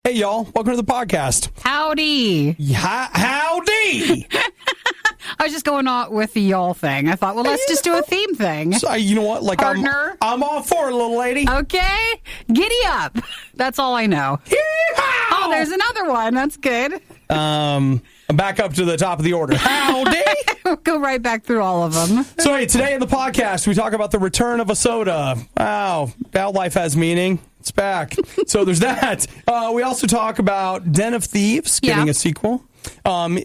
Hey, y'all. Welcome to the podcast. Howdy. Howdy. I was just going on with the y'all thing. I thought, well, let's just do a theme thing. So, you know what? Like, Partner. I'm all for it, little lady. Okay. Giddy up. That's all I know. Yeehaw! Oh, there's another one. That's good. I'm back up to the top of the order. Howdy. We'll go right back through all of them. So, hey, today in the podcast, we talk about the return of a soda. Wow. Now life has meaning. It's back. So there's that. We also talk about Den of Thieves getting a sequel.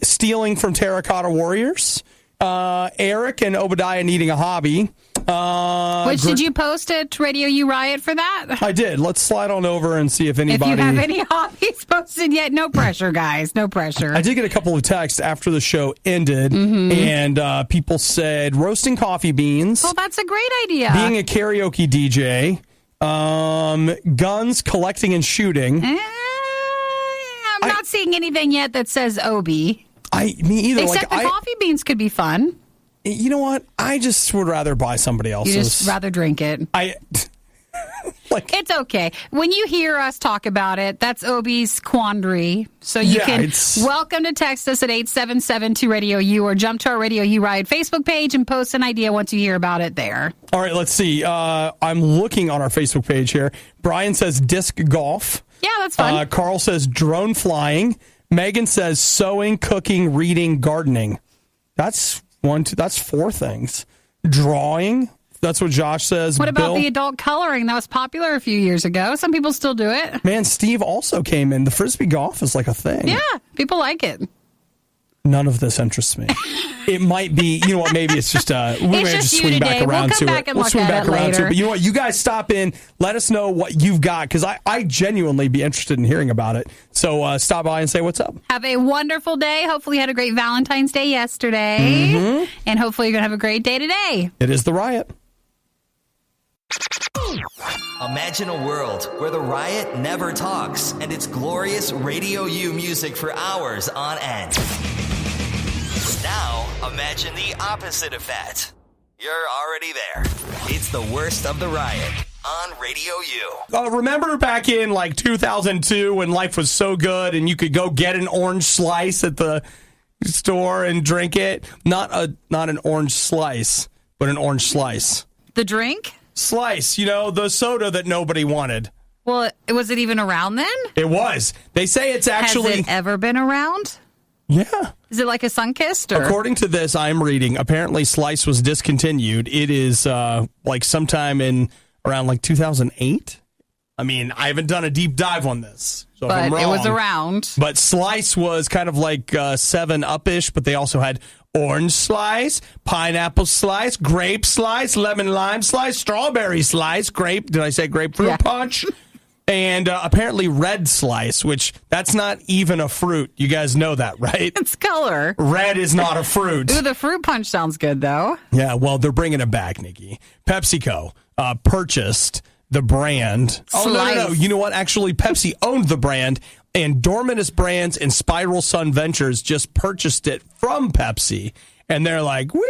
Stealing from Terracotta Warriors. Eric and Obadiah needing a hobby. Which did you post at Radio U Riot for that? I did. Let's slide on over and see if anybody... If you have any hobbies posted yet, no pressure, guys. No pressure. I did get a couple of texts after the show ended, and people said roasting coffee beans. Well, that's a great idea. Being a karaoke DJ. Guns, collecting, and shooting. I'm not seeing anything yet that says Obi. Me either. Except the coffee beans could be fun. You know what? I just would rather buy somebody else's. You just rather drink it. It's okay. When you hear us talk about it, that's Obi's quandary. So you can welcome to text us at 877-2-RADIO-U or jump to our Radio U Riot Facebook page and post an idea once you hear about it there. All right, let's see. I'm looking on our Facebook page here. Brian says disc golf. Yeah, that's fun. Carl says drone flying. Megan says sewing, cooking, reading, gardening. That's that's 4 things. Drawing. That's what Josh says. What about the adult coloring? That was popular a few years ago. Some people still do it. Man, Steve also came in. The Frisbee golf is like a thing. Yeah, people like it. None of this interests me. It might be, you know what, maybe it's just, we may just swing back around to it. We'll swing back around to it. But you know what, you guys stop in, let us know what you've got, because I genuinely be interested in hearing about it. So stop by and say what's up. Have a wonderful day. Hopefully you had a great Valentine's Day yesterday. And hopefully you're going to have a great day today. It is the Riot. Imagine a world where the Riot never talks and it's glorious Radio U music for hours on end. Now, imagine the opposite of that. You're already there. It's the worst of the Riot on Radio U. Remember back in like 2002 when life was so good and you could go get an orange slice at the store and drink it? Not an orange slice, but an orange slice. The drink? Slice, the soda that nobody wanted. Well, was it even around then? It was. They say it's actually... Has it ever been around? Yeah. Is it like a Sunkist? Or? According to this, I'm reading, apparently Slice was discontinued. It is like sometime in around like 2008. I mean, I haven't done a deep dive on this. So but if I'm wrong, it was around. But Slice was kind of like 7-Up-ish, but they also had orange slice, pineapple slice, grape slice, lemon lime slice, strawberry slice, grape. Did I say grapefruit punch? And apparently red slice, which that's not even a fruit. You guys know that, right? It's color. Red is not a fruit. Ooh, the fruit punch sounds good, though. Yeah, well, they're bringing it back, Nikki. PepsiCo purchased the brand. Slice. Oh, no. You know what? Actually, Pepsi owned the brand, and Dorminus Brands and Spiral Sun Ventures just purchased it from Pepsi. And they're like, woo!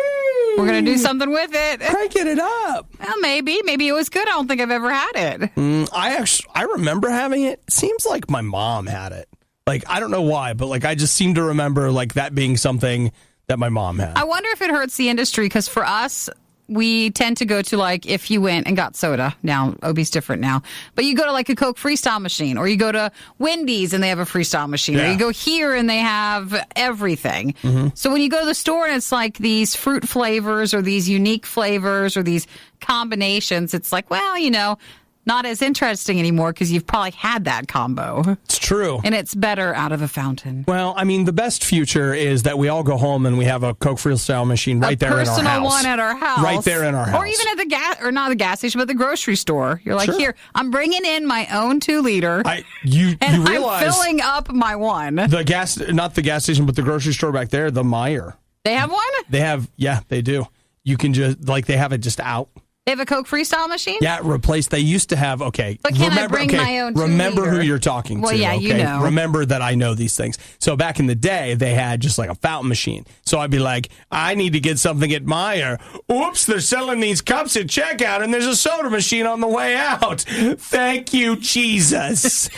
We're going to do something with it. Cranking it up. Well, maybe. Maybe it was good. I don't think I've ever had it. I remember having it. It seems like my mom had it. Like, I don't know why, but like I just seem to remember like that being something that my mom had. I wonder if it hurts the industry, because for us, we tend to go to, like, if you went and got soda. Now, Obi's different now. But you go to, like, a Coke Freestyle machine, or you go to Wendy's and they have a Freestyle machine, or you go here and they have everything. So when you go to the store and it's, like, these fruit flavors or these unique flavors or these combinations, it's like, well, not as interesting anymore because you've probably had that combo. It's true. And it's better out of a fountain. Well, I mean, the best future is that we all go home and we have a Coke Freestyle machine right there in our house. A personal one at our house. Right there in our house. Or even at the not the gas station, but the grocery store. You're like, here, I'm bringing in my own 2-liter. You realize I'm filling up my one. Not the gas station, but the grocery store back there, the Meijer. They have one? They do. You can just, like, they have it just out. They have a Coke Freestyle machine? Yeah, replaced. They used to have, okay. But can I bring my own 2 remember liter? who you're talking to. Well, yeah, okay? you know. Remember that I know these things. So back in the day, they had just like a fountain machine. So I'd be like, I need to get something at Meijer. Oops, they're selling these cups at checkout, and there's a soda machine on the way out. Thank you, Jesus.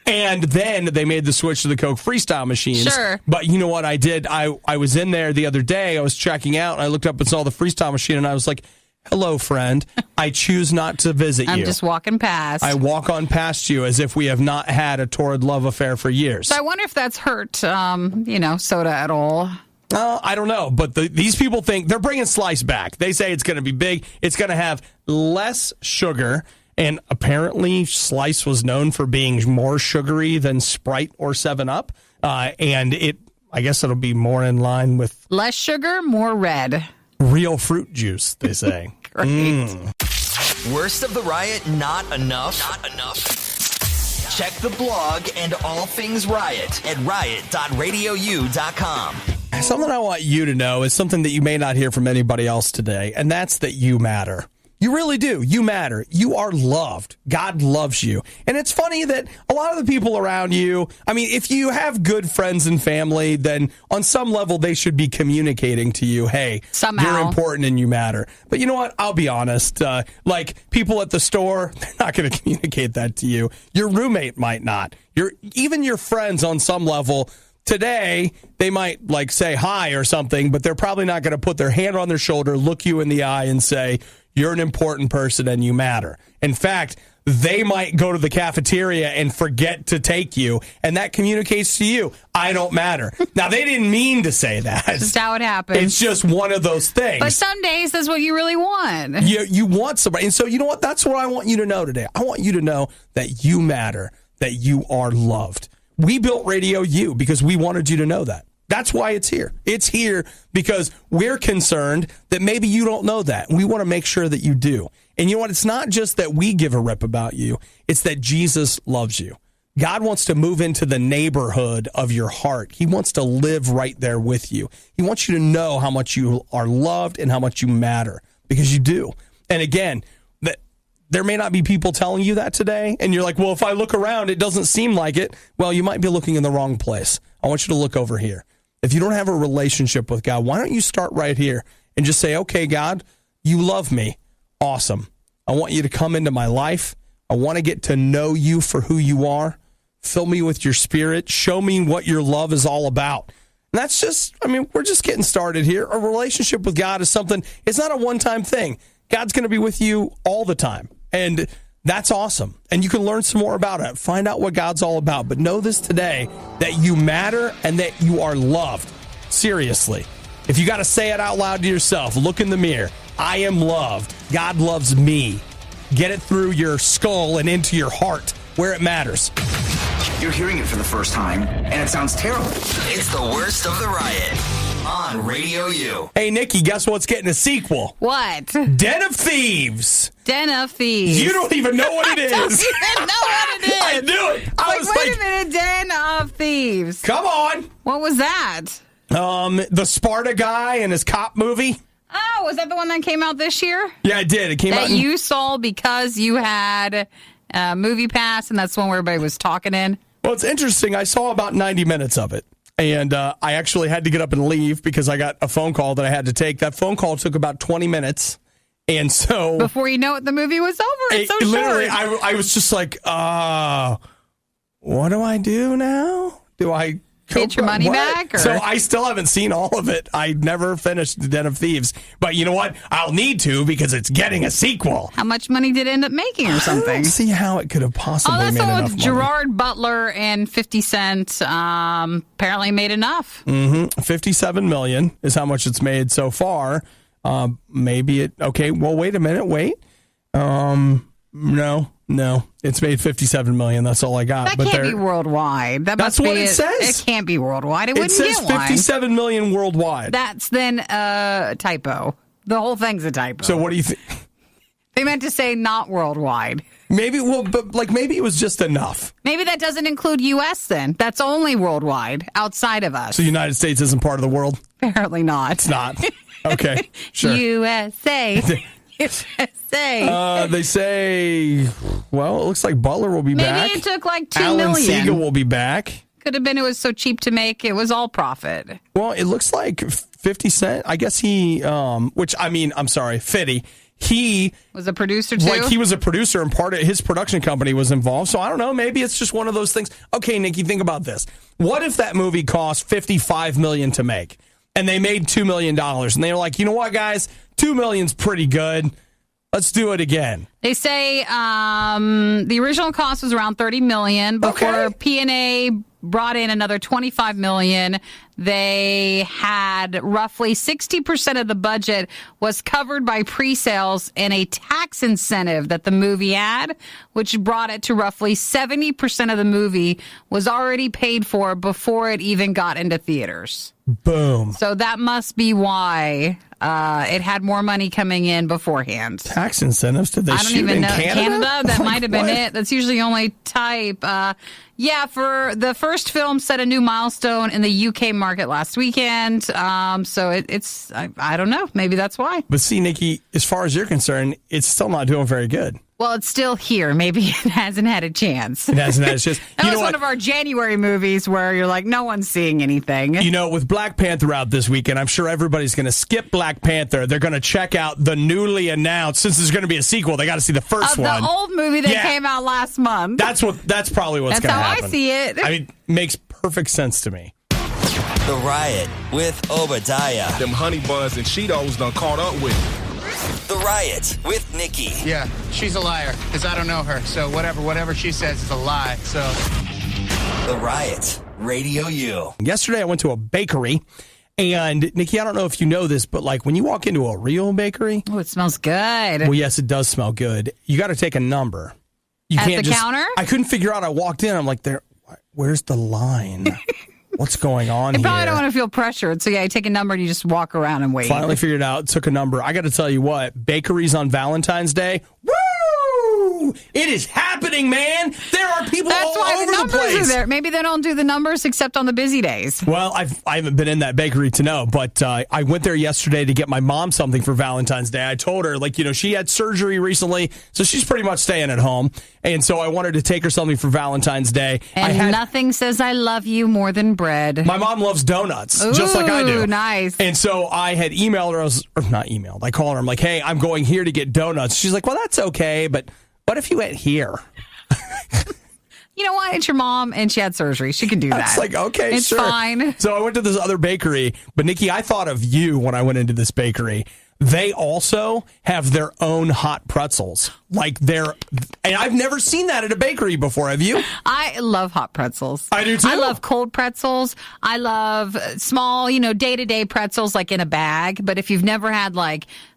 And then they made the switch to the Coke Freestyle machines. Sure. But you know what I did? I was in there the other day. I was checking out, and I looked up and saw the Freestyle machine, and I was like, hello, friend. I choose not to visit you. I'm just walking past. I walk on past you as if we have not had a torrid love affair for years. So I wonder if that's hurt, soda at all. I don't know, but these people think they're bringing Slice back. They say it's going to be big. It's going to have less sugar, and apparently Slice was known for being more sugary than Sprite or 7-Up, and I guess it'll be more in line with less sugar, more red. Real fruit juice, they say. Great. Worst of the riot, not enough? Not enough? Check the blog and all things Riot at riot.radiou.com. Something I want you to know is something that you may not hear from anybody else today, and that's that you matter. You really do. You matter. You are loved. God loves you. And it's funny that a lot of the people around you, I mean, if you have good friends and family, then on some level they should be communicating to you, hey, somehow you're important and you matter. But you know what? I'll be honest. Like people at the store, they're not going to communicate that to you. Your roommate might not. Even your friends on some level. Today, they might like say hi or something, but they're probably not going to put their hand on their shoulder, look you in the eye and say, you're an important person and you matter. In fact, they might go to the cafeteria and forget to take you, and that communicates to you, I don't matter. Now, they didn't mean to say that. Just how it happens. It's just one of those things. But some days, that's what you really want. You want somebody. And so, you know what? That's what I want you to know today. I want you to know that you matter, that you are loved. We built Radio U because we wanted you to know that. That's why it's here. It's here because we're concerned that maybe you don't know that. We want to make sure that you do. And you know what? It's not just that we give a rip about you. It's that Jesus loves you. God wants to move into the neighborhood of your heart. He wants to live right there with you. He wants you to know how much you are loved and how much you matter, because you do. And again, there may not be people telling you that today, and you're like, well, if I look around, it doesn't seem like it. Well, you might be looking in the wrong place. I want you to look over here. If you don't have a relationship with God, why don't you start right here and just say, okay, God, you love me. Awesome. I want you to come into my life. I want to get to know you for who you are. Fill me with your spirit. Show me what your love is all about. And that's just, we're just getting started here. A relationship with God is something, it's not a one-time thing. God's going to be with you all the time. And that's awesome. And you can learn some more about it. Find out what God's all about. But know this today, that you matter and that you are loved. Seriously. If you got to say it out loud to yourself, look in the mirror. I am loved. God loves me. Get it through your skull and into your heart where it matters. You're hearing it for the first time, and it sounds terrible. It's the worst of the riot on Radio U. Hey, Nikki, guess what's getting a sequel? What? Den of Thieves. Den of Thieves. You don't even know what it is. I don't even know what it is. I knew it. I was wait a minute, Den of Thieves. Come on. What was that? The Sparta guy and his cop movie. Oh, was that the one that came out this year? Yeah, it did. It came out. That you saw because you had Movie Pass, and that's the one where everybody was talking in? Well, it's interesting. I saw about 90 minutes of it, and I actually had to get up and leave because I got a phone call that I had to take. That phone call took about 20 minutes, and so... Before you know it, the movie was over. It's so literally, short. I was just like, what do I do now? Do I... Get your money back? Or? So I still haven't seen all of it. I never finished The Den of Thieves. But you know what? I'll need to because it's getting a sequel. How much money did it end up making or something? I don't see how it could have possibly made enough money. Oh, that's the one with Gerard Butler and 50 Cent. Apparently made enough. Mm-hmm. $57 million is how much it's made so far. Maybe it... Okay, well, wait a minute. Wait. No. It's made $57 million. That's all I got. That can't be worldwide. That's what it says. It can't be worldwide. It wouldn't says get one. $57 million worldwide. That's then a typo. The whole thing's a typo. So what do you think? They meant to say not worldwide. Maybe it was just enough. Maybe that doesn't include U.S. then. That's only worldwide, outside of us. So the United States isn't part of the world? Apparently not. It's not. Okay, sure. USA. say? They say, well, it looks like Butler will be back. Maybe it took like $2 Alan million. Siegel will be back. Could have been it was so cheap to make. It was all profit. Well, it looks like 50 Cent. I guess he, I'm sorry, Fitty. He was a producer too. Like he was a producer and part of his production company was involved. So I don't know. Maybe it's just one of those things. Okay, Nikki, think about this. What if that movie cost $55 million to make and they made $2 million and they were like, you know what, guys, $2 million's pretty good. Let's do it again. They say the original cost was around $30 million before P&A brought in another $25 million. They had roughly 60% of the budget was covered by pre-sales and a tax incentive that the movie had, which brought it to roughly 70% of the movie was already paid for before it even got into theaters. Boom. So that must be why it had more money coming in beforehand. Tax incentives? Did they shoot in Canada? That might have been it. That's usually the only type. For the first film set a new milestone in the UK market last weekend. So it's I don't know. Maybe that's why. But see, Nikki, as far as you're concerned, it's still not doing very good. Well, it's still here. Maybe it hasn't had a chance. It hasn't had a chance. That was one of our January movies where you're like, no one's seeing anything. You know, with Black Panther out this weekend, I'm sure everybody's going to skip Black Panther. They're going to check out the newly announced, since there's going to be a sequel, they got to see the first one. The old movie that came out last month. That's probably what's going to happen. That's how I see it. I mean, makes perfect sense to me. The Riot with Obadiah. Them honey buns and Cheetos done caught up with me. The Riot with Nikki. Yeah, she's a liar, because I don't know her. So whatever she says is a lie. So The Riot, Radio U. Yesterday I went to a bakery, and Nikki, I don't know if you know this, but like when you walk into a real bakery, oh, it smells good. Well, yes, it does smell good. You got to take a number. You At can't the counter? I couldn't figure out. I walked in. I'm like, where's the line? What's going on here? You probably don't want to feel pressured. So, yeah, you take a number and you just walk around and wait. Finally figured it out. Took a number. I got to tell you what, bakeries on Valentine's Day, woo! It is happening, man. There are people all over the place. Are there. Maybe they don't do the numbers except on the busy days. Well, I haven't been in that bakery to know, but I went there yesterday to get my mom something for Valentine's Day. I told her, she had surgery recently, so she's pretty much staying at home. And so I wanted to take her something for Valentine's Day. And nothing says I love you more than bread. My mom loves donuts, just like I do. Nice. And so I had emailed her, I called her, I'm like, hey, I'm going here to get donuts. She's like, well, that's okay, but what if you went here? You know what? It's your mom, and she had surgery. She can do that. It's like, okay, it's sure. fine. So I went to this other bakery, but Nikki, I thought of you when I went into this bakery. They also have their own hot pretzels. And I've never seen that at a bakery before. Have you? I love hot pretzels. I do too. I love cold pretzels. I love small, day-to-day pretzels like in a bag. But if you've never had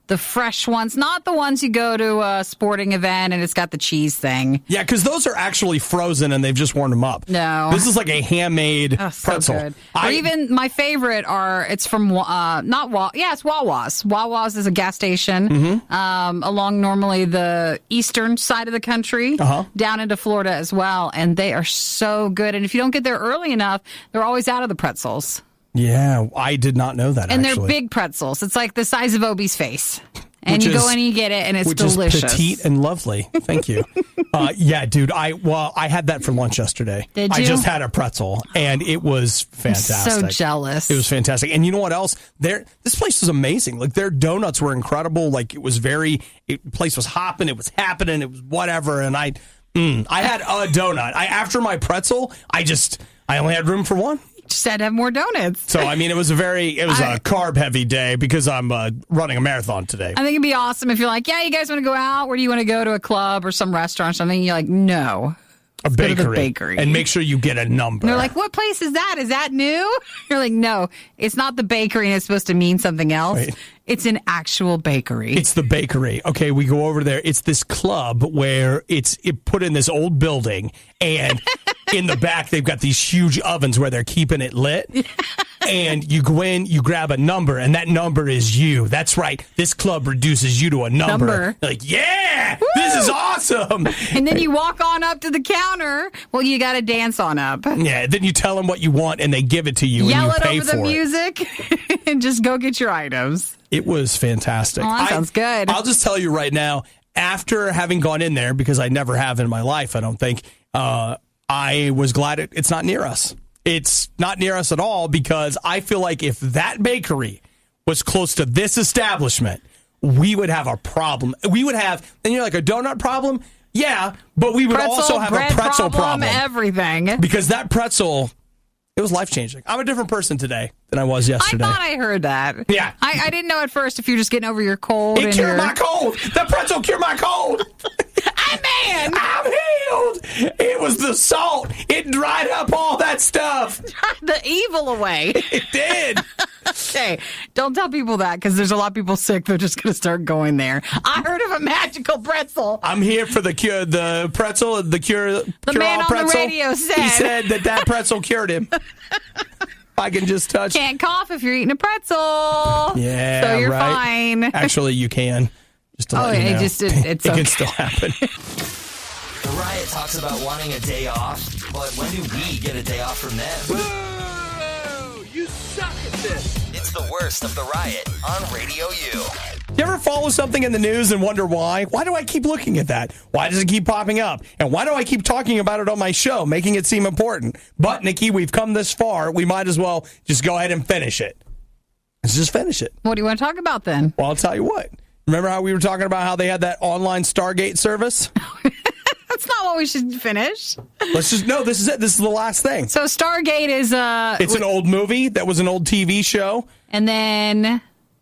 the fresh ones, not the ones you go to a sporting event and it's got the cheese thing. Yeah, because those are actually frozen and they've just warmed them up. No. This is like a handmade pretzel. So good. Or even my favorite it's from, it's Wawa's. Wawa's is a gas station along normally the eastern side of the country, down into Florida as well. And they are so good. And if you don't get there early enough, they're always out of the pretzels. Yeah, I did not know that, and actually. They're big pretzels. It's like the size of Obi's face. And you go in and you get it, and it's delicious. Which is petite and lovely. Thank you. Yeah, dude, I had that for lunch yesterday. Did you? I just had a pretzel, and it was fantastic. I'm so jealous. It was fantastic. And you know what else? This place was amazing. Their donuts were incredible. It was the place was hopping. It was happening. It was whatever. And I had a donut. After my pretzel, I only had room for one. Just had to have more donuts. So, it was a carb-heavy day because I'm running a marathon today. I think it'd be awesome if you're like, yeah, you guys want to go out? Where do you want to go, to a club or some restaurant or something? You're like, no. A bakery. Go to the bakery. And make sure you get a number. And they're like, what place is that? Is that new? You're like, no, it's not the bakery and it's supposed to mean something else. Wait. It's an actual bakery. It's the bakery. Okay, we go over there. It's this club where it put in this old building, and in the back they've got these huge ovens where they're keeping it lit. And you go in, you grab a number, and that number is you. That's right. This club reduces you to a number. Like, yeah, woo! This is awesome. And then you walk on up to the counter. Well, you got to dance on up. Yeah, then you tell them what you want, and they give it to you, Yell and you pay it over for the music, and just go get your items. It was fantastic. Oh, that sounds good. I'll just tell you right now, after having gone in there, because I never have in my life, I don't think, I was glad it's not near us. It's not near us at all, because I feel like if that bakery was close to this establishment, we would have a problem. We would have, and you're like, a donut problem? Yeah, but we would also have a pretzel problem. Everything. Because that pretzel, it was life-changing. I'm a different person today than I was yesterday. I thought I heard that. Yeah. I didn't know at first if you're just getting over your cold. It cured my cold. That pretzel cured my cold. I'm healed. It was the salt. It dried up all that stuff. The evil away. It did. Okay, don't tell people that, because there's a lot of people sick. They're just going to start going there. I heard of a magical pretzel. I'm here for the cure, the pretzel, the cure. The man on pretzel. the radio said. He said that pretzel cured him. I can just touch. Can't cough if you're eating a pretzel. Yeah, so you're right. fine. Actually, you can. Just to let you know. It's it okay. can still happen. The Riot talks about wanting a day off, but when do we get a day off from them? Whoa! You suck at this. It's the worst of the Riot on Radio U. You ever follow something in the news and wonder why? Why do I keep looking at that? Why does it keep popping up? And why do I keep talking about it on my show, making it seem important? But, Nikki, we've come this far. We might as well just go ahead and finish it. Let's just finish it. What do you want to talk about then? Well, I'll tell you what. Remember how we were talking about how they had that online Stargate service? That's not what we should finish. This is it. This is the last thing. So Stargate is It's an old movie that was an old TV show.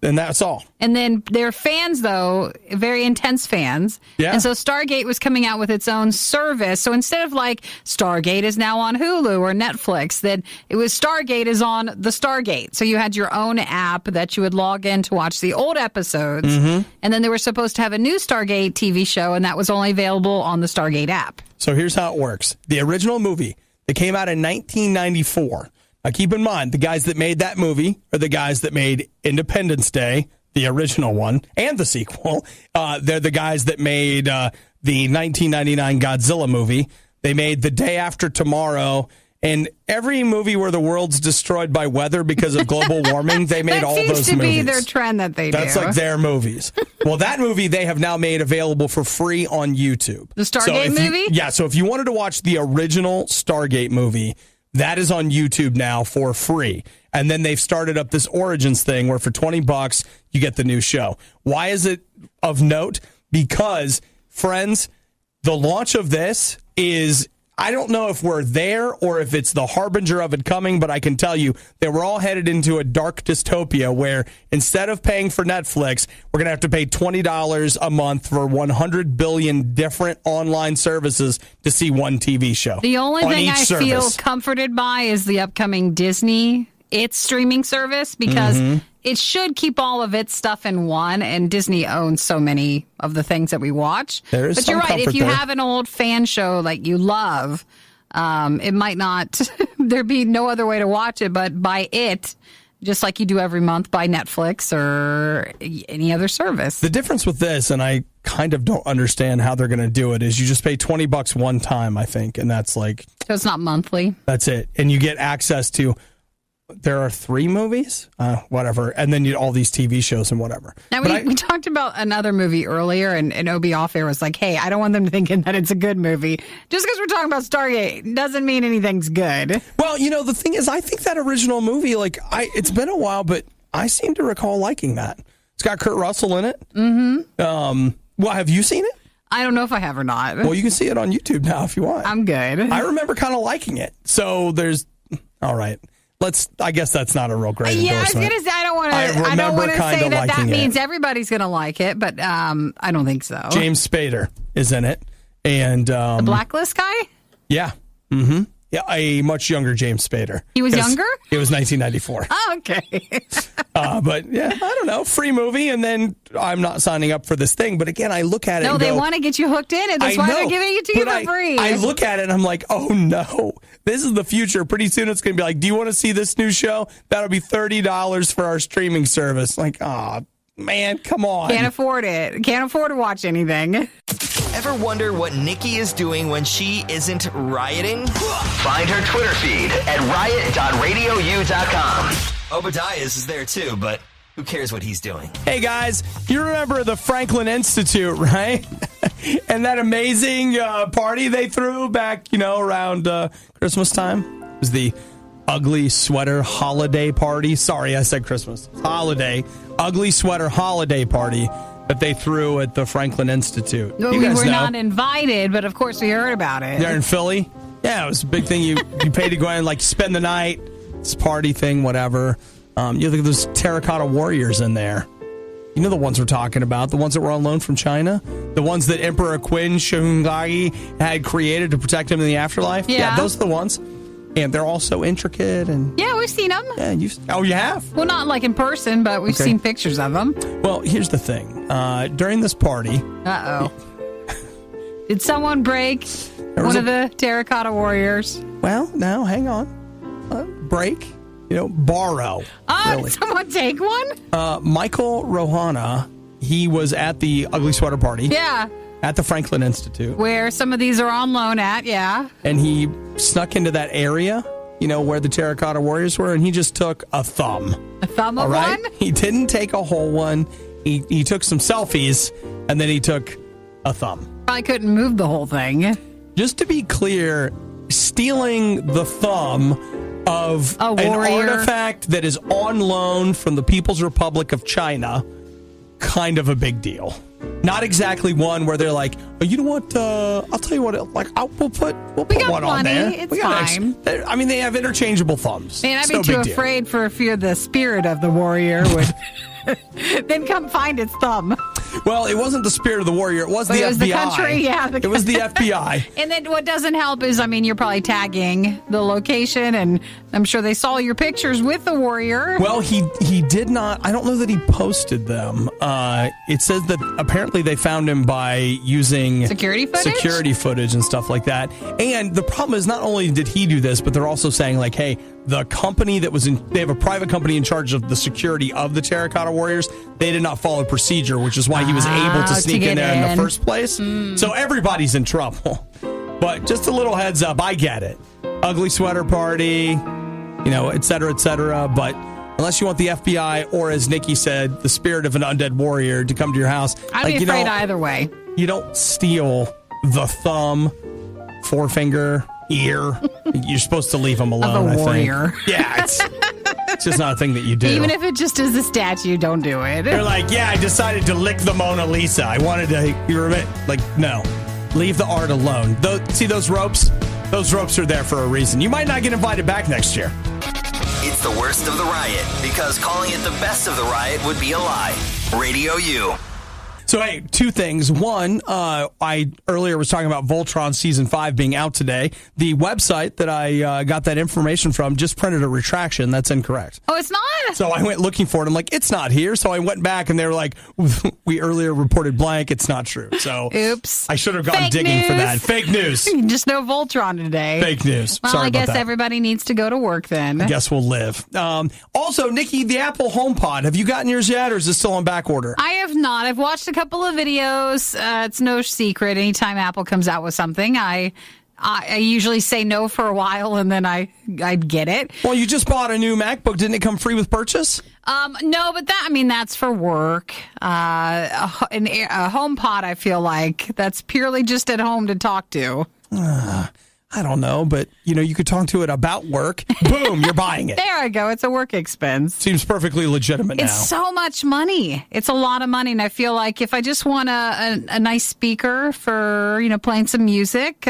And that's all. And then they're fans, though, very intense fans. Yeah. And so Stargate was coming out with its own service. So instead of like Stargate is now on Hulu or Netflix, that it was Stargate is on the Stargate. So you had your own app that you would log in to watch the old episodes. Mm-hmm. And then they were supposed to have a new Stargate TV show, and that was only available on the Stargate app. So here's how it works. The original movie that came out in 1994. Now, keep in mind, the guys that made that movie are the guys that made Independence Day, the original one, and the sequel. They're the guys that made the 1999 Godzilla movie. They made The Day After Tomorrow, and every movie where the world's destroyed by weather because of global warming, they made all those movies. That seems to be their trend that they do. That's like their movies. Well, that movie they have now made available for free on YouTube. The Stargate movie? Yeah, so if you wanted to watch the original Stargate movie, that is on YouTube now for free. And then they've started up this Origins thing where for $20, you get the new show. Why is it of note? Because, friends, the launch of this is, I don't know if we're there or if it's the harbinger of it coming, but I can tell you that we're all headed into a dark dystopia where instead of paying for Netflix, we're going to have to pay $20 a month for 100 billion different online services to see one TV show. The only thing I feel comforted by is the upcoming Disney, its streaming service, because it should keep all of its stuff in one, and Disney owns so many of the things that we watch. But you're right, if you have an old fan show like you love, it might not, there'd be no other way to watch it but by it, just like you do every month by Netflix or any other service. The difference with this, and I kind of don't understand how they're going to do it, is you just pay $20 one time, I think, and that's like... So it's not monthly? That's it. And you get access to... There are 3 movies, whatever, and then you all these TV shows and whatever. Now, we talked about another movie earlier, and Obi off air was like, hey, I don't want them thinking that it's a good movie. Just because we're talking about Stargate doesn't mean anything's good. Well, the thing is, I think that original movie, it's been a while, but I seem to recall liking that. It's got Kurt Russell in it. Mm-hmm. Well, have you seen it? I don't know if I have or not. Well, you can see it on YouTube now if you want. I'm good. I remember kind of liking it. So there's... All right. I guess that's not a real great endorsement. Yeah, I was going to say, I don't want to say that means everybody's going to like it, but I don't think so. James Spader is in it. And the Blacklist guy? Yeah. Mm-hmm. Yeah, a much younger James Spader. He was younger? It was 1994. Oh, okay. But yeah, I don't know. Free movie, and then I'm not signing up for this thing. But again, I look at it No, and they go, want to get you hooked in, and that's why they're giving it to you for free. I look at it and I'm like, oh no, this is the future. Pretty soon it's going to be like, do you want to see this new show? That'll be $30 for our streaming service. Like, oh man, come on. Can't afford it. Can't afford to watch anything. Ever wonder what Nikki is doing when she isn't rioting? Find her Twitter feed at riot.radiou.com. Obadiah's is there too, but who cares what he's doing? Hey guys, you remember the Franklin Institute, right? And that amazing party they threw back, around Christmas time? It was the Ugly Sweater Holiday Party. Sorry, I said Christmas. Holiday. Ugly Sweater Holiday Party that they threw at the Franklin Institute. Well, you we guys were know. not invited, but of course we heard about it. They're in Philly. Yeah, it was a big thing. You pay to go in, like, spend the night. It's a party thing, whatever. You look at those terracotta warriors in there. You know the ones we're talking about, the ones that were on loan from China, the ones that Emperor Qin Shi Huangdi had created to protect him in the afterlife. Yeah. Those are the ones. And they're all so intricate. And Yeah, we've seen them. yeah, you have? Well, not like in person, but we've seen pictures of them. Well, here's the thing. During this party, Uh-oh. Did someone break one of the terracotta warriors? well, now hang on. Break, borrow. Oh, really. did someone take one? Michael Rohana, he was at the Ugly Sweater Party Yeah. at the Franklin Institute. Where some of these are on loan at, yeah. And he snuck into that area, where the terracotta warriors were, and he just took a thumb. A thumb of All right? one? He didn't take a whole one. He took some selfies, and then he took a thumb. Probably couldn't move the whole thing. Just to be clear, stealing the thumb of A an warrior. artifact that is on loan from the People's Republic of China, kind of a big deal. Not exactly one where they're like, oh, you know what? I'll tell you what. We'll put got one on plenty. there. It's We got fine. they have interchangeable thumbs. Man, I'd It's be no too big deal. afraid for fear the spirit of the warrior would then come find its thumb. Well, it wasn't the spirit of the warrior. It was But the it was FBI. the country, yeah. It was the FBI. And then what doesn't help is, you're probably tagging the location, and I'm sure they saw your pictures with the warrior. Well, he did not. I don't know that he posted them. It says that apparently they found him by using Security footage and stuff like that. And the problem is, not only did he do this, but they're also saying, like, hey, the company that was they have a private company in charge of the security of the terracotta warriors. They did not follow procedure, which is why he was able to sneak in there in the first place. So everybody's in trouble. But just a little heads up, I get it. Ugly sweater party, et cetera, et cetera. But unless you want the FBI or, as Nikki said, the spirit of an undead warrior to come to your house, I'd be afraid either way. You don't steal the thumb, forefinger, ear. You're supposed to leave them alone. Of a warrior. I think. Yeah, it's just not a thing that you do. Even if it just is a statue, don't do it. They're like, yeah, I decided to lick the Mona Lisa. I wanted to. No, leave the art alone. See those ropes? Those ropes are there for a reason. You might not get invited back next year. It's the worst of the riot, because calling it the best of the riot would be a lie. Radio U. So, hey, two things. One, I earlier was talking about Voltron Season 5 being out today. The website that I got that information from just printed a retraction. That's incorrect. Oh, it's not? So I went looking for it. I'm like, it's not here. So I went back, and they were like, we earlier reported blank. It's not true. So oops. I should have gone Fake digging for news. that. Fake news. Just no Voltron today. Fake news. Well, Sorry I about guess that. everybody needs to go to work then. I guess we'll live. Also, Nikki, the Apple HomePod. Have you gotten yours yet, or is it still on back order? I have not. I've watched a couple of videos. It's no secret. Anytime Apple comes out with something, I usually say no for a while, and then I get it. Well, you just bought a new MacBook. Didn't it come free with purchase? No, but that's for work. A HomePod, I feel like that's purely just at home to talk to. I don't know, but you could talk to it about work. Boom, you're buying it. There I go. It's a work expense. Seems perfectly legitimate now. It's so much money. It's a lot of money, and I feel like if I just want a nice speaker for playing some music,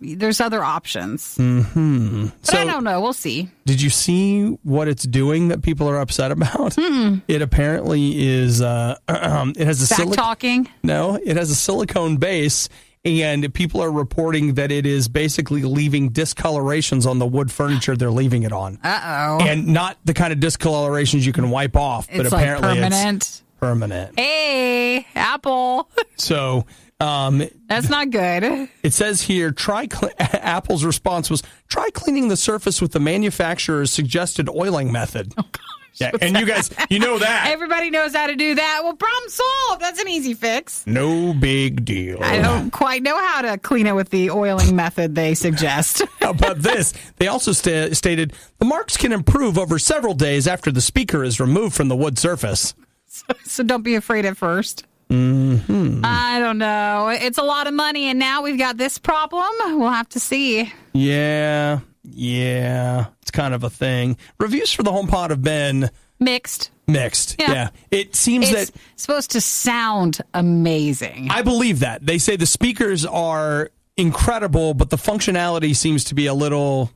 there's other options. Mm-hmm. But I don't know. We'll see. Did you see what it's doing that people are upset about? Mm-mm. It apparently is. It has a Back talking. No, it has a silicone base. and people are reporting that it is basically leaving discolorations on the wood furniture they're leaving it on. Uh-oh. And not the kind of discolorations you can wipe off, but It's apparently like permanent. it's permanent. Hey, Apple. So That's not good. it says here, Apple's response was, try cleaning the surface with the manufacturer's suggested oiling method. Oh, gosh. Yeah, and you guys, you know that. Everybody knows how to do that. Well, problem solved. That's an easy fix. No big deal. I don't quite know how to clean it with the oiling method they suggest. How about this? They also stated the marks can improve over several days after the speaker is removed from the wood surface. So don't be afraid at first. Mm-hmm. I don't know. It's a lot of money, and now we've got this problem. We'll have to see. Yeah. It's kind of a thing. Reviews for the HomePod have been Mixed. Yeah. It seems It's that supposed to sound amazing. I believe that. They say the speakers are incredible, but the functionality seems to be a little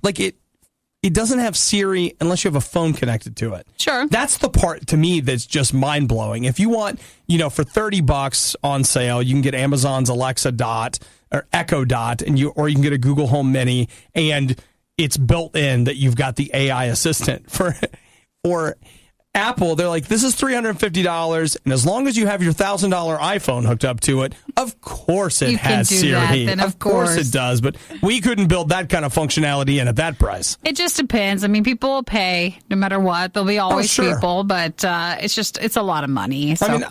like it doesn't have Siri unless you have a phone connected to it. Sure. That's the part to me that's just mind-blowing. If you want, for $30 on sale, you can get Amazon's Alexa Dot or Echo Dot, or you can get a Google Home Mini, and it's built in that you've got the AI assistant. For Apple, they're like, this is $350, and as long as you have your $1,000 iPhone hooked up to it, of course it has Siri. That, then of course it does, but we couldn't build that kind of functionality in at that price. It just depends. I mean, people will pay no matter what. There'll be always people, but it's a lot of money. So. I mean,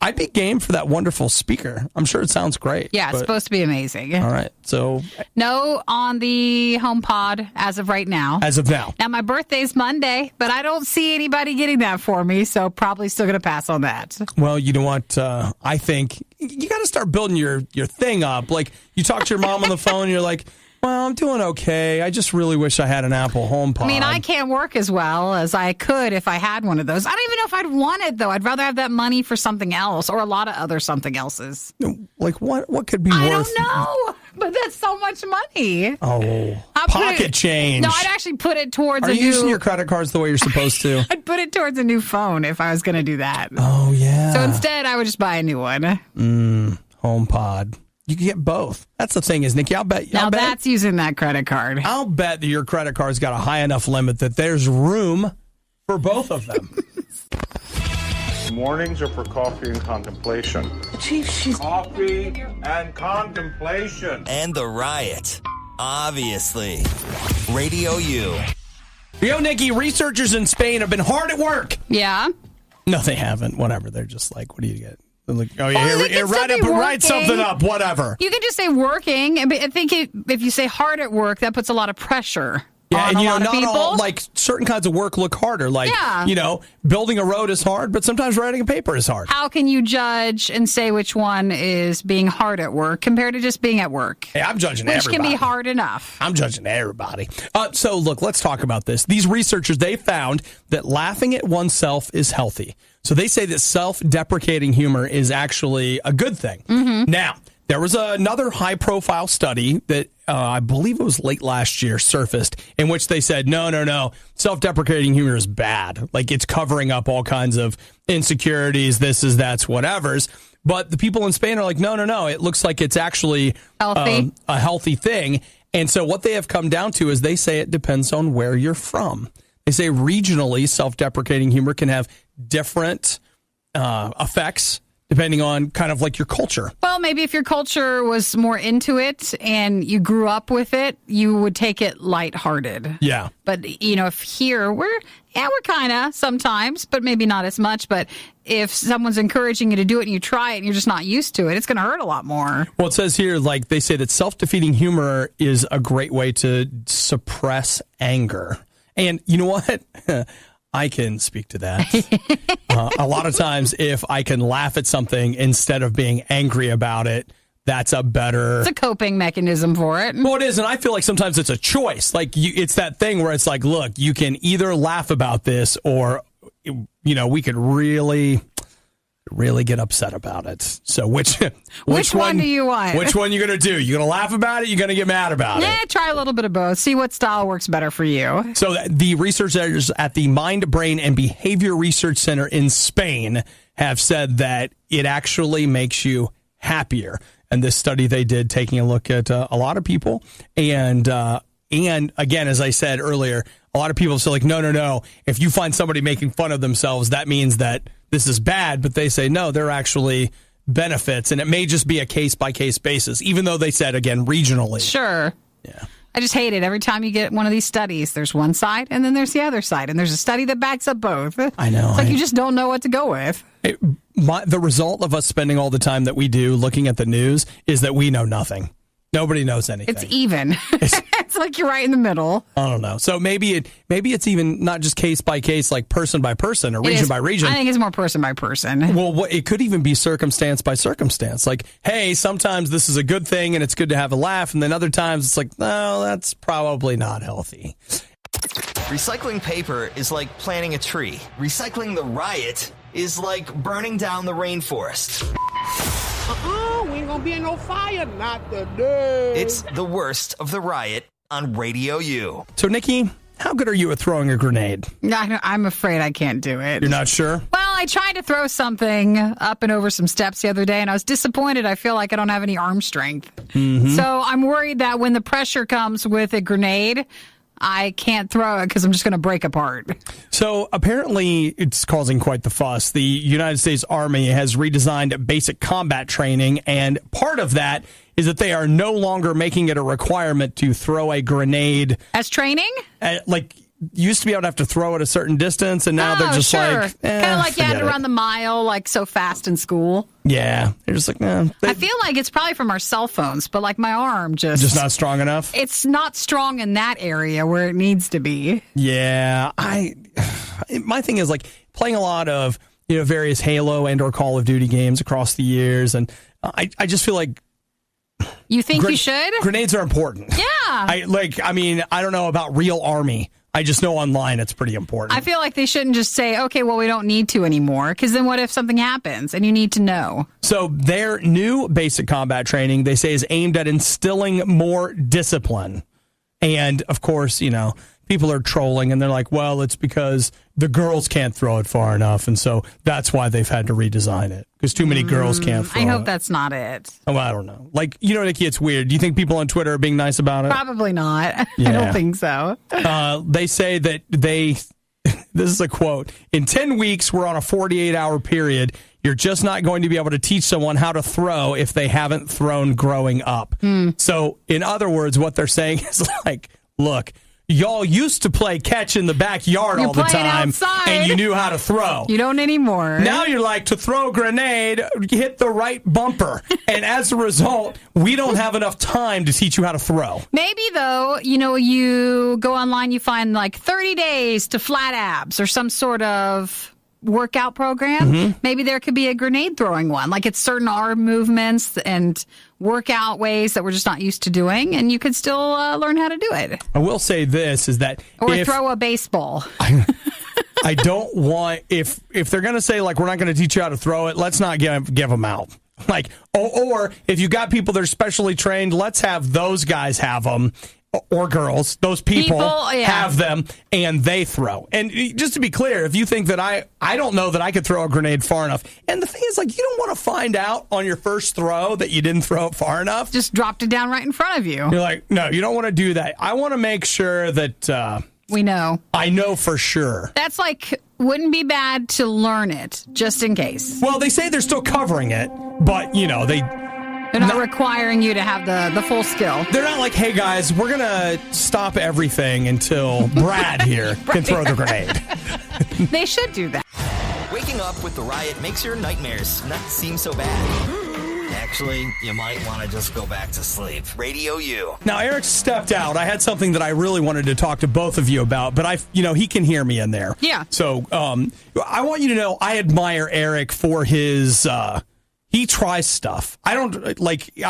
I'd be game for that wonderful speaker. I'm sure it sounds great. Yeah, it's supposed to be amazing. All right. So no on the HomePod as of right now. As of now. Now, my birthday's Monday, but I don't see anybody getting that for me, so probably still going to pass on that. Well, you know what? I think you got to start building your thing up. Like, you talk to your mom on the phone, and you're like, well, I'm doing okay. I just really wish I had an Apple HomePod. I mean, I can't work as well as I could if I had one of those. I don't even know if I'd want it, though. I'd rather have that money for something else or a lot of other something else's. Like, what could be worth? I don't know, but that's so much money. Oh, pocket change. No, I'd actually put it towards Are you using your credit cards the way you're supposed to? I'd put it towards a new phone if I was going to do that. Oh, yeah. So instead, I would just buy a new one. HomePod. You can get both. That's the thing, is, Nikki, I'll bet. That's using that credit card. I'll bet that your credit card's got a high enough limit that there's room for both of them. Mornings are for coffee and contemplation. Chief, she's... Coffee and contemplation. And the Riot. Obviously. Radio U. Yo, Nikki, researchers in Spain have been hard at work. Yeah. No, they haven't. Whatever. They're just like, what do you get? They're like, oh, yeah, they can still be write something up, whatever. You can just say working. I think if you say hard at work, that puts a lot of pressure. Yeah, and not all, like, certain kinds of work look harder. Like, building a road is hard, but sometimes writing a paper is hard. How can you judge and say which one is being hard at work compared to just being at work? Hey, I'm judging everybody. Which can be hard enough. I'm judging everybody. So, look, let's talk about this. These researchers, they found that laughing at oneself is healthy. So they say that self-deprecating humor is actually a good thing. Mm-hmm. Now, there was another high-profile study that I believe it was late last year surfaced, in which they said, no, self-deprecating humor is bad. Like, it's covering up all kinds of insecurities, this is, that's, whatevers. But the people in Spain are like, no, it looks like it's actually a healthy thing. And so what they have come down to is they say it depends on where you're from. They say regionally, self-deprecating humor can have different effects depending on kind of like your culture. Well, maybe if your culture was more into it and you grew up with it, you would take it lighthearted. Yeah. But, if here we're kind of sometimes, but maybe not as much. But if someone's encouraging you to do it and you try it and you're just not used to it, it's going to hurt a lot more. Well, it says here, like, they say that self-defeating humor is a great way to suppress anger. And you know what? I can speak to that. A lot of times, if I can laugh at something instead of being angry about it, that's a better... It's a coping mechanism for it. Well, it is, and I feel like sometimes it's a choice. Like, it's that thing where it's like, look, you can either laugh about this or, we could really get upset about it. So which one do you want? Which one you going to do? You going to laugh about it? You going to get mad about it? Yeah, try a little bit of both. See what style works better for you. So the researchers at the Mind, Brain, and Behavior Research Center in Spain have said that it actually makes you happier. And this study they did, taking a look at a lot of people. And again, as I said earlier, a lot of people say, like, no. If you find somebody making fun of themselves, that means that this is bad. But they say, no, they're actually benefits. And it may just be a case-by-case basis, even though they said, again, regionally. Sure. Yeah. I just hate it. Every time you get one of these studies, there's one side and then there's the other side. And there's a study that backs up both. I know. It's like you just don't know what to go with. The result of us spending all the time that we do looking at the news is that we know nothing. Nobody knows anything. It's even. It's like you're right in the middle. I don't know. So maybe it's even not just case by case, like person by person or region by region. I think it's more person by person. Well, it could even be circumstance by circumstance. Like, hey, sometimes this is a good thing and it's good to have a laugh. And then other times it's like, no, that's probably not healthy. Recycling paper is like planting a tree. Recycling the riot is like burning down the rainforest. We ain't gonna be in no fire, not today. It's the worst of the riot on Radio U. So, Nikki, how good are you at throwing a grenade? I'm afraid I can't do it. You're not sure? Well, I tried to throw something up and over some steps the other day, and I was disappointed. I feel like I don't have any arm strength. Mm-hmm. So I'm worried that when the pressure comes with a grenade, I can't throw it because I'm just going to break apart. So apparently it's causing quite the fuss. The United States Army has redesigned basic combat training, and part of that is that they are no longer making it a requirement to throw a grenade. As training? Like, used to be able to have to throw at a certain distance, and now they're just like... kind of like you had to run the mile like so fast in school. Yeah. They're just like, nah. I feel like it's probably from our cell phones, but like my arm just not strong enough? It's not strong in that area where it needs to be. Yeah. My thing is, like, playing a lot of, various Halo and or Call of Duty games across the years, and I just feel like... You think you should? Grenades are important. Yeah. I don't know about real Army. I just know online it's pretty important. I feel like they shouldn't just say, okay, well, we don't need to anymore, because then what if something happens and you need to know? So their new basic combat training, they say, is aimed at instilling more discipline. And, of course, people are trolling, and they're like, well, it's because the girls can't throw it far enough, and so that's why they've had to redesign it, because too many girls can't throw it. I hope that's not it. Oh, I don't know. Like, Nikki, it's weird. Do you think people on Twitter are being nice about it? Probably not. Yeah. I don't think so. They say that this is a quote, in 10 weeks, we're on a 48-hour period. You're just not going to be able to teach someone how to throw if they haven't thrown growing up. So, in other words, what they're saying is like, look, y'all used to play catch in the backyard all the time, outside, and you knew how to throw. You don't anymore. Now you're like, to throw a grenade, hit the right bumper. And as a result, we don't have enough time to teach you how to throw. Maybe, though, you go online, you find like 30 days to flat abs or some sort of workout program. Mm-hmm. Maybe there could be a grenade throwing one. Like, it's certain arm movements and workout ways that we're just not used to doing, and you could still learn how to do it. I will say this, is that or throw a baseball. I don't want, if they're going to say, like, we're not going to teach you how to throw it, let's not give them out. Like, or if you got people that are specially trained, let's have those guys have them. Or girls, those people have them, and they throw. And just to be clear, if you think that I don't know that I could throw a grenade far enough. And the thing is, like, you don't want to find out on your first throw that you didn't throw it far enough. Just dropped it down right in front of you. You're like, no, you don't want to do that. I want to make sure that... we know. I know for sure. That's like, wouldn't be bad to learn it, just in case. Well, they say they're still covering it, but, they're not requiring you to have the full skill. They're not like, hey, guys, we're going to stop everything until Brad here can throw the grenade. They should do that. Waking up with the riot makes your nightmares not seem so bad. Actually, you might want to just go back to sleep. Radio U. Now, Eric stepped out. I had something that I really wanted to talk to both of you about, but he can hear me in there. Yeah. So I want you to know I admire Eric for his... he tries stuff. I don't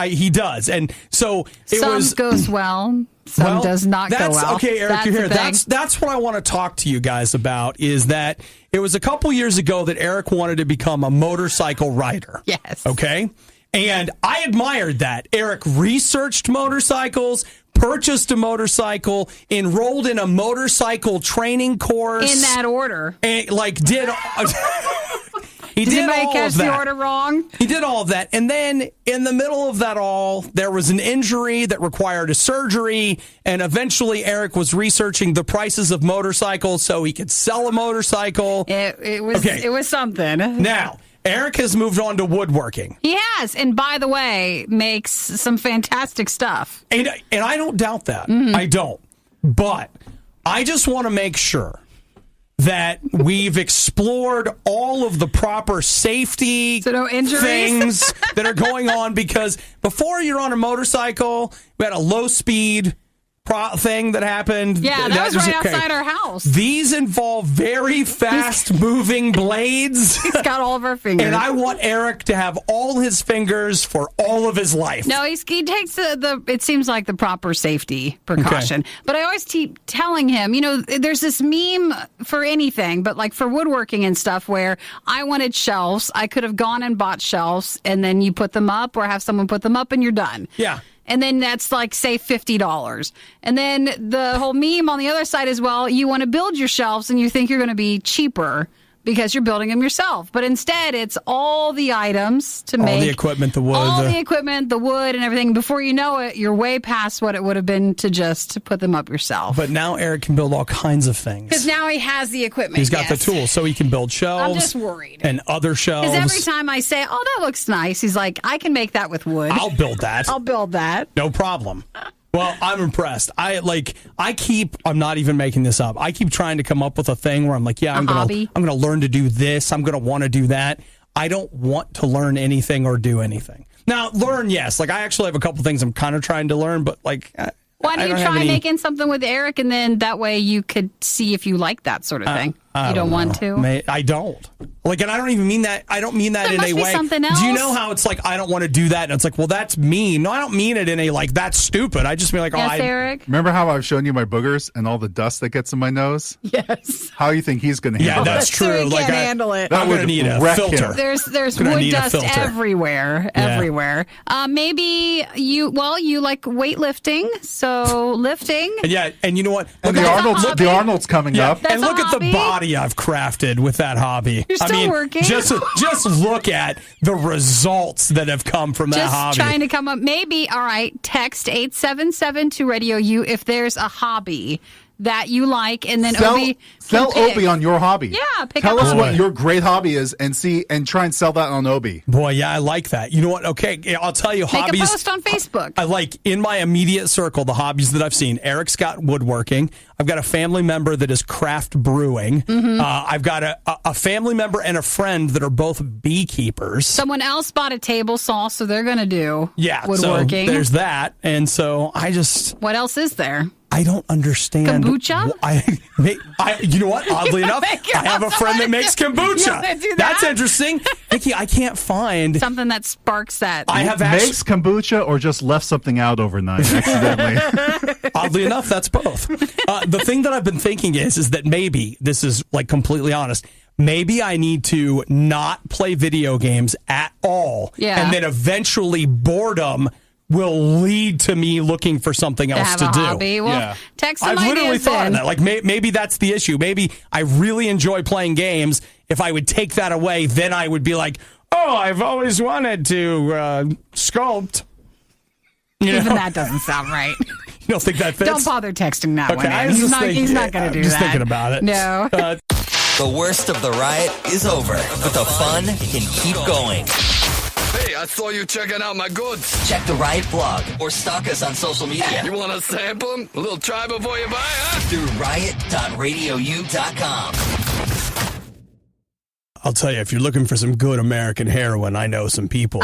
he does. And so some goes well, some does not go well. Okay, Eric, you're here. That's what I want to talk to you guys about, is that it was a couple years ago that Eric wanted to become a motorcycle rider. Yes. Okay. And I admired that. Eric researched motorcycles, purchased a motorcycle, enrolled in a motorcycle training course. In that order. And He Did did anybody all catch of the that. order wrong? He did all of that. And then in the middle of that all, there was an injury that required a surgery. And eventually Eric was researching the prices of motorcycles so he could sell a motorcycle. It was something. Now, Eric has moved on to woodworking. He has. And by the way, makes some fantastic stuff. And I don't doubt that. I don't. But I just want to make sure that we've explored all of the proper safety no injuries? things that are going on, because before you're on a motorcycle, we had a low speed thing that happened. Yeah, that was right outside our house. These involve very fast moving blades. He's got all of our fingers. And I want Eric to have all his fingers for all of his life. No, he takes it seems like the proper safety precaution. Okay. But I always keep telling him, there's this meme for anything, but like for woodworking and stuff where I wanted shelves. I could have gone and bought shelves and then you put them up or have someone put them up and you're done. Yeah. And then that's like, say, $50. And then the whole meme on the other side is, well, you want to build your shelves and you think you're going to be cheaper because you're building them yourself. But instead, it's all the items to make. All the equipment, the wood. All the equipment, the wood and everything. Before you know it, you're way past what it would have been to just put them up yourself. But now Eric can build all kinds of things. Because now he has the equipment. He's got the tools, so he can build shelves. I'm just worried. And other shelves. Because every time I say, oh, that looks nice, he's like, I can make that with wood. I'll build that. I'll build that. No problem. Well, I'm impressed. I'm not even making this up. I keep trying to come up with a thing where I'm like, I'm going to learn to do this. I'm going to want to do that. I don't want to learn anything or do anything. Now, learn, yes. Like, I actually have a couple things I'm kind of trying to learn, but like, why don't you try making something with Eric, and then that way you could see if you like that sort of thing? You don't want to? I don't. Like, and I don't even mean that. I don't mean that in a way. Something else. Do you know how it's like, I don't want to do that? And it's like, well, that's mean. No, I don't mean it in a like, that's stupid. I just mean like, yes, Eric? Remember how I've shown you my boogers and all the dust that gets in my nose? Yes. How you think he's going to handle it? Yeah, that's true. So he can't handle it. I'm going to need a filter. There's wood dust everywhere. Everywhere. Maybe you like weightlifting, so lifting. Yeah, and you know what? And the Arnold's coming up. That's and look at the body I've crafted with that hobby. You're still working. Just look at the results that have come from that hobby. Just trying to come up. Maybe, all right, text 877 to Radio U if there's a hobby that you like, and then sell Obi on your hobby. Yeah, tell us what your great hobby is, and try and sell that on Obi. Boy, yeah, I like that. You know what? Okay, I'll tell you hobbies. Make a post on Facebook. I like in my immediate circle the hobbies that I've seen. Eric's got woodworking. I've got a family member that is craft brewing. Mm-hmm. I've got a family member and a friend that are both beekeepers. Someone else bought a table saw, so they're going to do woodworking. So there's that, and so what else is there? I don't understand. Kombucha? You know what? Oddly enough, I have a friend that makes kombucha. That's interesting. Nikki, I can't find something that sparks that. Makes kombucha or just left something out overnight accidentally. Oddly enough, that's both. The thing that I've been thinking is that maybe, this is like completely honest, maybe I need to not play video games at all. Yeah. And then eventually boredom will lead to me looking for something else to do. Hobby. Well, text some I've literally ideas thought in. of that. Like maybe that's the issue. Maybe I really enjoy playing games. If I would take that away, then I would be like, oh, I've always wanted to sculpt. Even that doesn't sound right. You don't think that fits? Don't bother texting that one. He's not going to do that. Just thinking about it. No. The worst of the riot is over, but the fun can keep going. Hey, I saw you checking out my goods. Check the Riot blog or stalk us on social media. You want to sample them? A little try before you buy, huh? Through riot.radiou.com. I'll tell you, if you're looking for some good American heroin, I know some people.